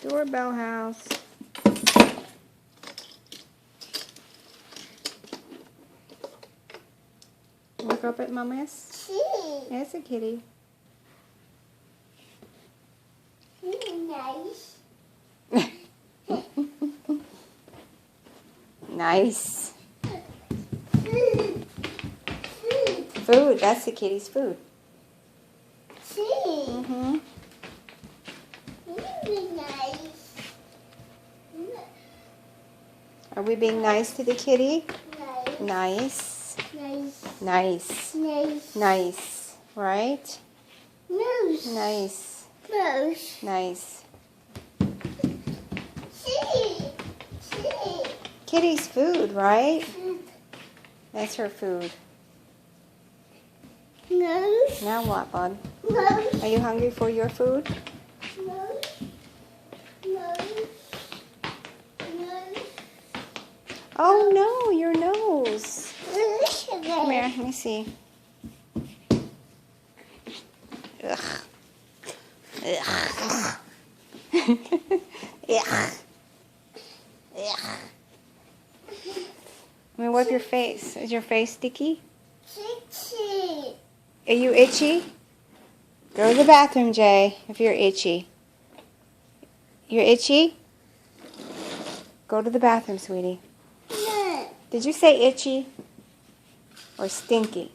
Doorbell house. Look up at Mama's. There's a kitty. Nice. Nice. Food. That's the kitty's food. Mm-hmm. Nice. Are we being nice to the kitty? Nice. Nice. Nice. Nice. Nice. Nice. Right? Moose. Nice. Moose. Nice. See. Kitty's food, right? That's her food. Moose. Now what, bud? Moose. Are you hungry for your food? Moose. Moose. Moose. Oh no, your nose. Come Come here, let me see. Ugh. Ugh. Ugh. Ugh. Let me wipe your face. Is your face sticky? Itchy. Are you itchy? Go to the bathroom, Jay, if you're itchy. You're itchy? Go to the bathroom, sweetie. No. Did you say itchy or stinky?